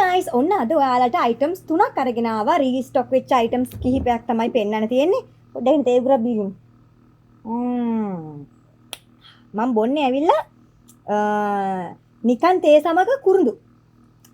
guys ඔන්න අද ඔයාලට items තුනක් අරගෙන ආවා රීස්ටොක් වෙච්ච items කිහිපයක් තමයි පෙන්නන්න තියෙන්නේ පොඩ්ඩක් තේ පුරා බීමු මම බොන්නේ ඇවිල්ලා නිකන් තේ සමග කුරුඳු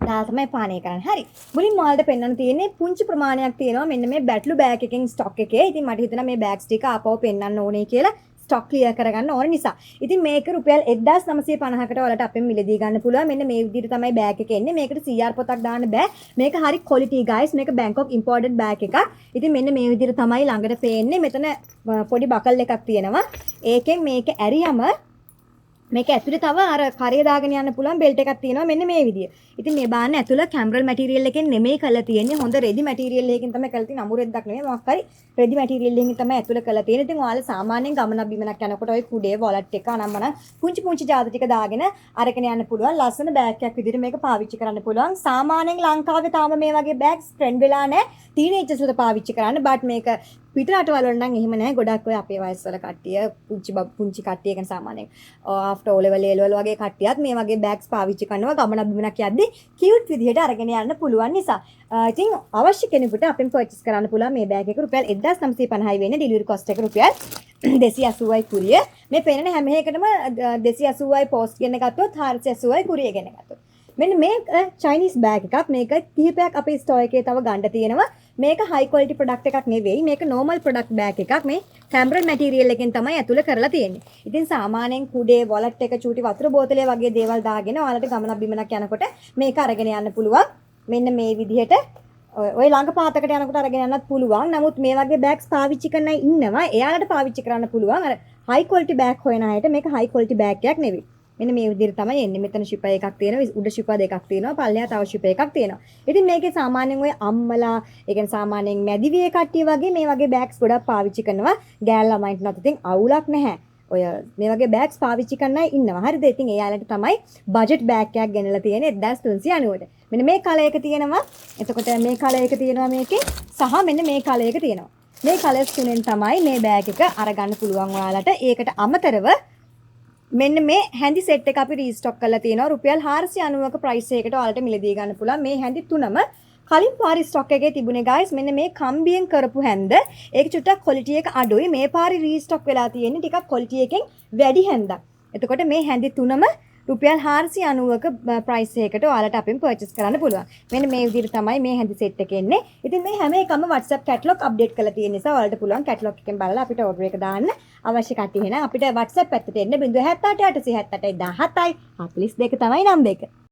දාලා තමයි පානය කරන්නේ හරි මුලින්ම ඔයාලට පෙන්නන්න තියෙන්නේ පුංචි ප්‍රමාණයක් තියෙනවා මෙන්න මේ බැට්ලු බෑග් එකකින් ස්ටොක් එකේ ඉතින් මට හිතෙනවා මේ බෑග්ස් ටික ආපහු පෙන්නන්න ඕනේ කියලා ස්ටොක් ක්ලියර් කරගන්න ඕන නිසා. ඉතින් මේක රුපියල් 1950කට ඔයාලට අපෙන් මිලදී ගන්න පුළුවන්. මෙන්න මේ විදිහට තමයි බෑග් එක එන්නේ. මේකට CR පොතක් දාන්න බෑ. මේක හරි quality guys. මේක Bangkok imported bag එකක්. ඉතින් මෙන්න මේ විදිහට තමයි ළඟට පේන්නේ. මෙතන පොඩි බකල් එකක් තියෙනවා. ඒකෙන් මේක ඇරියම මේක ඇතුලේ තව අර කරේ දාගෙන යන්න පුළුවන් බෙල්ට් එකක් තියෙනවා මෙන්න මේ විදිය. ඉතින් මේ බාන්න ඇතුළ කැම්බරල් මැටීරියල් එකෙන් නෙමෙයි කරලා තියෙන්නේ. හොඳ රෙදි මැටීරියල් එකකින් තමයි කරලා තියෙන්නේ. අමුරෙද්දක් නෙමෙයි මොකක් හරි රෙදි මැටීරියල් එකකින් තමයි ඇතුළ කරලා තියෙන්නේ. ඉතින් ඔයාලා සාමාන්‍යයෙන් ගමනක් බිමනක් යනකොට ඔය කුඩේ වොලට් එක අනම්මන පුංචි ජාති ටික දාගෙන අරගෙන යන්න පුළුවන්. ලස්සන බෑග් එකක් විදිහට මේක පාවිච්චි කරන්න පුළුවන්. සාමාන්‍යයෙන් ලංකාවේ තාම මේ වගේ බෑග්ස් ට්‍රෙන්ඩ් වෙලා නැහැ. ටීනේජර්ස්ලා පාවිච්චි කරන්න. බට් මේක පිට රටවල නම් එහෙම නැහැ. ගොඩක් ඔය අපේ වයස්වල කට්ටිය පුංචි කට්ටිය කියන සාමාන්‍යයෙන් after O level A level වගේ කට්ටියත් මේ වගේ බෑග්ස් පාවිච්චි කරනවා ගමනක් බිමනක් යද්දී කියුට් විදිහට අරගෙන යන්න පුළුවන් නිසා. ඉතින් අවශ්‍ය කෙනෙකුට අපෙන් පර්චේස් කරන්න පුළුවන් මේ බෑග් එක රුපියල් 1950යි වෙන්නේ ඩෙලිවරි කොස්ට් එක රුපියල් 280යි කුරිය. මේ පෙන්නන හැම එකටම 280යි පෝස්ට් ගෙන ගත්තොත් 480යි කුරිය ගෙන ගත්තොත්. මෙන්න මේ චයිනීස් බෑග් එකක් මේක කිහිපයක් අපේ ස්ටෝර් එකේ තව ගන්න තියෙනවා. මේක හයි ක්වොලිටි ප්‍රොඩක්ට් එකක් නෙවෙයි. මේක නෝමල් ප්‍රොඩක්ට් බෑග් එකක්. මේ කැම්බරල් මැටීරියල් එකෙන් තමයි ඇතුළ කරලා තියෙන්නේ. ඉතින් සාමාන්‍යයෙන් කුඩේ වොලට් එක චූටි වතුර බෝතලේ වගේ දේවල් දාගෙන ඔයාලට ගමනක් බිමනක් යනකොට මේක අරගෙන යන්න පුළුවන්. මෙන්න මේ විදිහට ඔය ළඟ පාතකට යනකොට අරගෙන යන්නත් පුළුවන්. නමුත් මේ වගේ බෑග්ස් පාවිච්චි කරන අය ඉන්නවා. එයාලට පාවිච්චි කරන්න පුළුවන්. අර හයි ක්වොලිටි බෑග් හොයන අයට මේක හයි ක්වොලිටි බෑග් එකක් නෙවෙයි. මෙන්න මේ විදිහට තමයි එන්නේ. මෙතන ෂිපර් එකක් තියෙනවා, උඩ ෂිපර් දෙකක් තියෙනවා, පල්ලෙහා තව ෂිපර් එකක් තියෙනවා. ඉතින් මේකේ සාමාන්‍යයෙන් ඔය අම්මලා, ඒ කියන්නේ සාමාන්‍යයෙන් මැදිවියේ කට්ටිය වගේ මේ වගේ බෑග්ස් ගොඩක් පාවිච්චි කරනවා. ගෑල් ළමයින්ට නැත් ඉතින් අවුලක් නැහැ. ඔය මේ වගේ බෑග්ස් පාවිච්චි කරන අය ඉන්නවා. හරිද? ඉතින් එයාලට තමයි බජට් බෑග් එකක් ගෙනලා තියෙන්නේ 1390ට. මෙන්න මේ කලර් එක තියෙනවා. එතකොට මේ කලර් එක තියෙනවා මේකේ. සහ මෙන්න මේ කලර් එක තියෙනවා. මේ කලර්ස් තුනෙන් තමයි මේ බෑග් එක අරගන්න පුළුවන් ඔයාලට. ඒකට අමතරව මෙන්න මේ හැඳි සෙට් එක අපි රීස්ටොක් කරලා තියෙනවා රුපියල් 490ක ප්‍රයිස් එකකට ඔයාලට මිලදී ගන්න පුළුවන් මේ හැඳි තුනම කලින් පාරි ස්ටොක් එකේ තිබුණේ guys මෙන්න මේ කම්බියෙන් කරපු හැන්ද ඒක චුට්ටක් ක්වොලිටි එක අඩුයි මේ පාරි රීස්ටොක් වෙලා තියෙන්නේ ටිකක් ක්වොලිටි එකෙන් වැඩි හැන්දක් එතකොට මේ හැඳි තුනම රුපියල් 490ක ප්‍රයිස් එකකට ඔයාලට අපෙන් පර්චේස් කරන්න පුළුවන්. මෙන්න මේ විදිහට තමයි මේ හැඳි සෙට් එක එන්නේ. ඉතින් මේ හැම එකම WhatsApp කැටලොග් අප්ඩේට් කරලා තියෙන නිසා ඔයාලට පුළුවන් කැටලොග් එකෙන් බලලා අපිට ඕඩර් එක දාන්න. අවශ්‍ය කට්ටිය එහෙනම් අපිට WhatsApp පැත්තට එන්න 078 878 17යි 42 තමයි නම්බර එක.